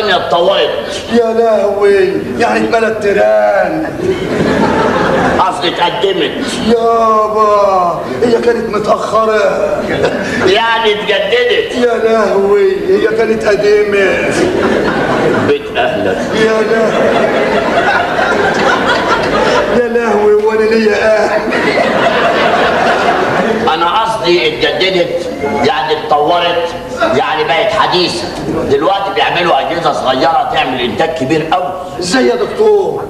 الدنيا اتطورت. يا لهوي، يعني اتملت تيران. قصدي اتقدمت. يابا هي كانت متأخرة. يعني اتجددت. يا لهوي هي كانت قديمة. بيت اهلك. يا لهوي يا لهوي، وانا ليا اهل. انا قصدي اتجددت يعني اتطورت، يعني بقت حديثه. دلوقتي بيعملوا اجهزه صغيره تعمل انتاج كبير قوي. ازاي يا دكتور؟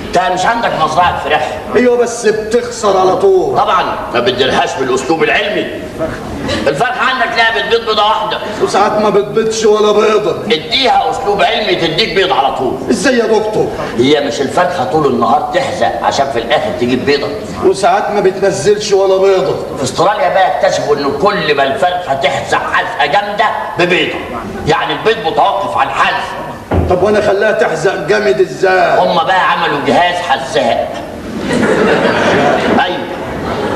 انت مش عندك مزرعه فراخ؟ ايوه بس بتخسر على طول. طبعا ما بتديرهاش بالاسلوب العلمي. الفرخه عندك لها بتبيض بيضه واحده، وساعات ما بتبيضش ولا بيضه. اديها اسلوب علمي تديك بيض على طول. ازاي يا دكتور؟ هي مش الفرخه طول النهار تحزق عشان في الاخر تجيب بيضه؟ وساعات ما بتنزلش ولا بيضه. في استراليا بقى اكتشفوا ان كل ما الفرخه تحزق حزقه جامده ببيضه، يعني البيض متوقف عن الحزق. طب وانا خلاها تحزق جامد ازاي؟ هم بقى عملوا جهاز حزاق. ايوه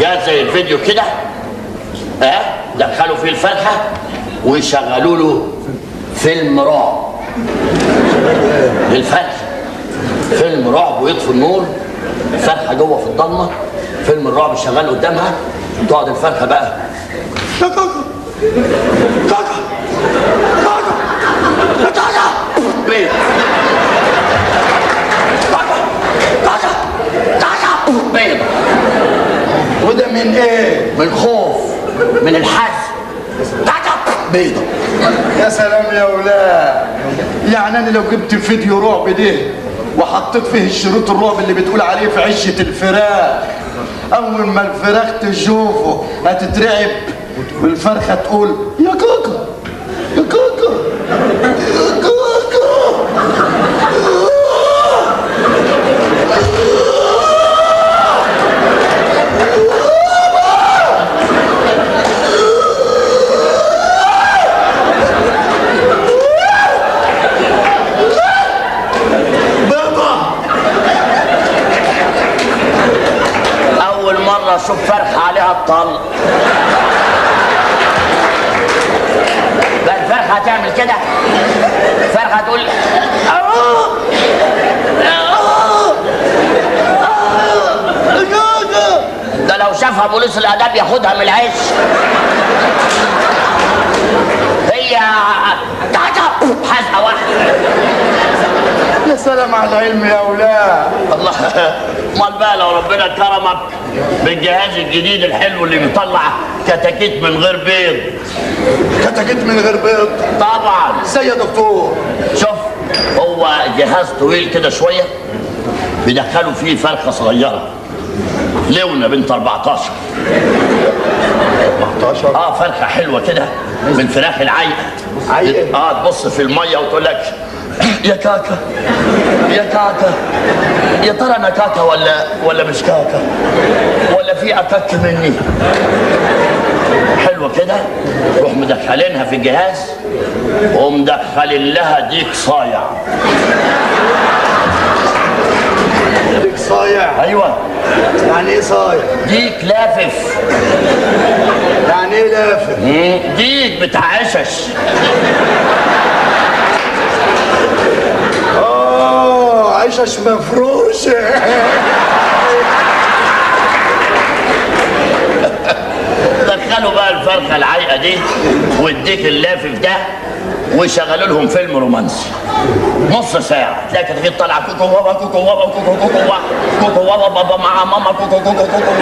جهاز زي الفيديو كده، دخلوا فيه الفرخه ويشغلوا له فيلم رعب للفرخه. فيلم رعب ويطفوا النور، الفرخه جوه في الضلمه، فيلم الرعب شغال قدامها، تقعد الفرخه بقى كاكا كاكا كاكا كاكا بيض كاكا كاكا كاكا بيض. وده من ايه؟ من الخوف، من الحزن. كاكا بيضه. يا سلام يا ولاد، يعني انا لو جبت فيديو رعب ده وحطيت فيه الشريط الرعب اللي بتقول عليه في عشه الفراخ، اول ما الفراخ تشوفه هتترعب والفرخه تقول يا كاكا يا كاكا يا كاكا. اشوف فرخه عليها الطل. بقى الفرخه هتعمل كده، الفرخه هتقول ده لو شافها بوليس الاداب ياخدها من العيش. هي حزقه واحده. يا سلام على العلم يا اولاد. الله، امال بقى لو ربنا كرمك بالجهاز الجديد الحلو اللي بيطلع كتاكيت من غير بيض. كتاكيت من غير بيض؟ طبعا. ازاي يا دكتور؟ شوف، هو جهاز طويل كده شويه بيدخلوا فيه فرخه صغيره لونة بنت 14. فرخه حلوه كده من فراخ العيقه. تبص في الميه وتقول لك يا كاكا يا كاكا، يا ترى انا كاكا ولا مش كاكا، ولا في اكك مني. حلوه كده، روح مدخلينها في الجهاز ومدخلين لها ديك صايع. ديك صايع؟ ايوه. يعني ايه صايع؟ ديك لافف. يعني ايه لافف؟ ديك بتاع عشش. عشش مفروشه. دخلوا بقى الفرخه العايقه دي والديك اللافف ده وشغلوا لهم فيلم رومانسي نص ساعه، تلاقي كتاكيت طالعه كوكو بابا كوكو بابا كوكو كوكو كوكو بابا بابا مع ماما كوكو كوكو كوكو.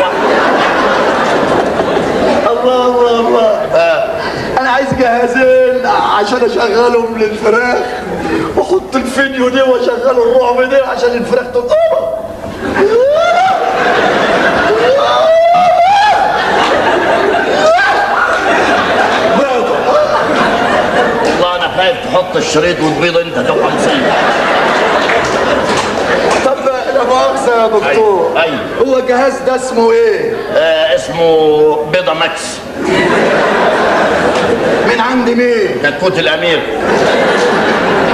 الله الله الله. انا عايز جهازين عشان اشغلهم للفراخ واحط الفيديو ده واشغل الرعب ده عشان الفراخ تقوم. والله انا خايف تحط الشريط وتبيض انت تبقى مصيبه. طب لا مؤاخذة يا دكتور. أيوة. هو الجهاز ده اسمه ايه؟ اسمه بيضة ماكس. من عند مين؟ كتكوت الامير.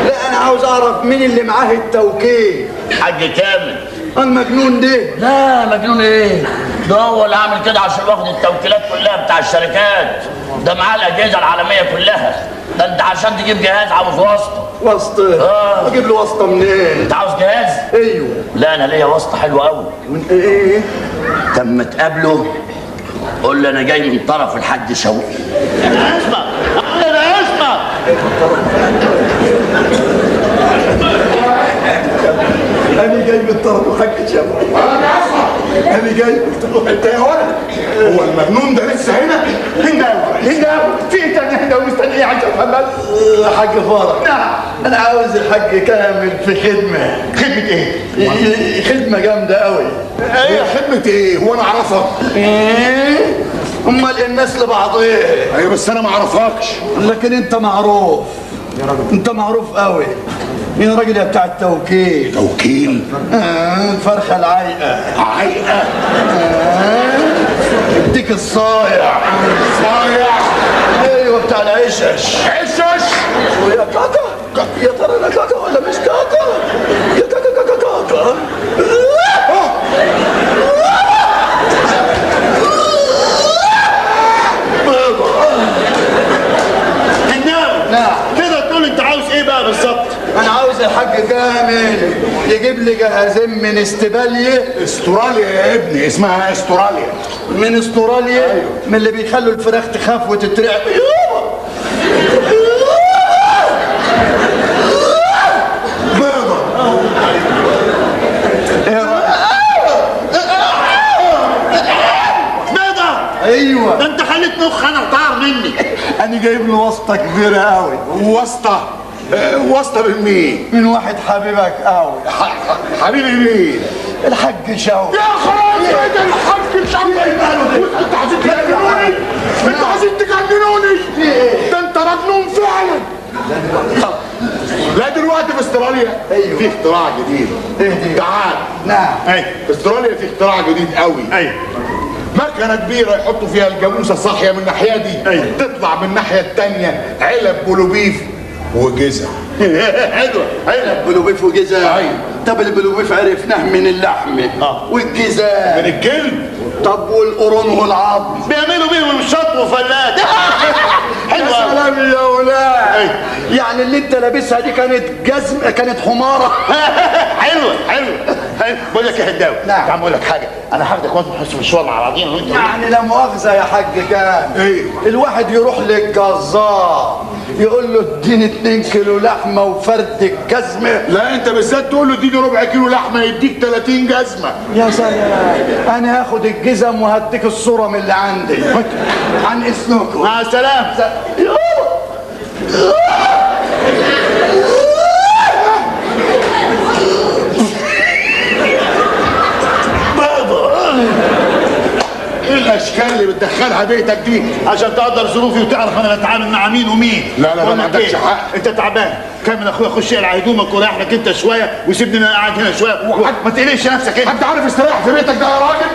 لا انا عاوز اعرف مين اللي معاه التوكيل. حاج كامل. المجنون ده؟ لا مجنون ايه؟ ده هو اللي عامل كده عشان واخد التوكيلات كلها بتاع الشركات، ده معاه الاجهزه العالميه كلها. ده انت عشان تجيب جهاز عاوز واسطه. واسطة؟ اجيب له واسطة منين؟ انت عاوز جهاز؟ ايوه. لا انا ليا واسطه حلوه قوي. وانت ايه؟ لما تقابله قول له انا جاي من طرف الحاج شوقي. انا اسمع انا اسمع. انا جاي من طرف الحاج شوقي. انا اسمع. انا جاي انت يا ولد هو المجنون ده لسه هنا؟ هنا في ايه تاني هنا ومستني ايه عشان محمد؟ حاج فرج. نعم. انا عاوز الحاج كامل في خدمة. خدمة ايه؟ خدمة جامدة قوي. ايه خدمة ايه؟ هو انا اعرفها؟ ايه؟ امال الناس لبعضها. ايوه بس انا ما اعرفكش. لكن انت معروف. انت معروف قوي يا راجل يا بتاع التوكيل. توكيل؟ الفرخة العايقة. عايقة؟ الديك الصايع. صايع؟ ايوه بتاع العشش. عشش؟ ويا كاكا. يا ترى انا كاكا ولا مش كاكا؟ يا كاكا كاكا كاكا. نعم. كده تقول انت عاوز ايه بقى بالظبط؟ انا عاوز الحاج كامل يجيب لي جهازين من استباليه. استراليا يا ابني، اسمها استراليا. من استراليا؟ أيوه. من اللي بيخلوا الفراخ تخاف وتترعب. بيضة. بيضة. ايوه. ده انت خليت مخ انا طار مني. انا جايب له واسطه كبيره قوي. واسطة؟ واسطة من مين؟ من واحد حبيبك قوي. حبيبي مين؟ الحاج شوقي. يا خلاص يا ده الحاج شوقي. انتوا عايزين تجننوني؟ انتوا عايزين تجننوني؟ ده انت مجنون فعلا. طب لا دلوقتي في استراليا ايوه في اختراع جديد. ايه دي؟ تعال. نعم. ايوه في استراليا في اختراع جديد قوي. ايوه مكنه كبيره يحطوا فيها الجاموسه صاحيه من الناحيه دي. ايوه تطلع من الناحيه الثانيه علب بلوبيف وجزع. حلوه. علب بلوبيف وجزع. ايوه. طب البلوبيف عرفناه من اللحمه. والجزع من الجلد. طب والقرون والعظم بيعملوا بيهم الشط وفلات. حلوه. يا سلام يا ولاد. يعني اللي انت لابسها دي كانت جزم، كانت حماره. حلوه حلوه. بقول لك يا هداوي. نعم. تعال اقول لك حاجه، انا هاخدك وانت نحس في الشغل مع بعضينا وانت يعني لا مؤاخذه يا حاج كان. ايوه. الواحد يروح للجزار يقول له اديني 2 كيلو لحمه وفرد الجزمه. لا انت بالذات تقول له اديني ربع كيلو لحمه يديك 30 جزمه. يا سلام. انا هاخد الجزم وهديك الصوره من اللي عندي. عن اذنكم. مع السلامه. ايه الاشكال اللي بتدخلها بيتك دي؟ عشان تقدر ظروفي وتعرف انا بتعامل مع مين ومين. لا لا بقول ما لك عندكش إيه؟ حق. انت تعبان كمل اخويا، خش اقلع هدومك وريح لك انت شويه وسيبني انا قاعد هنا شويه. ما تقلقش نفسك انت. حد عارف يستريح في بيتك ده يا راجل؟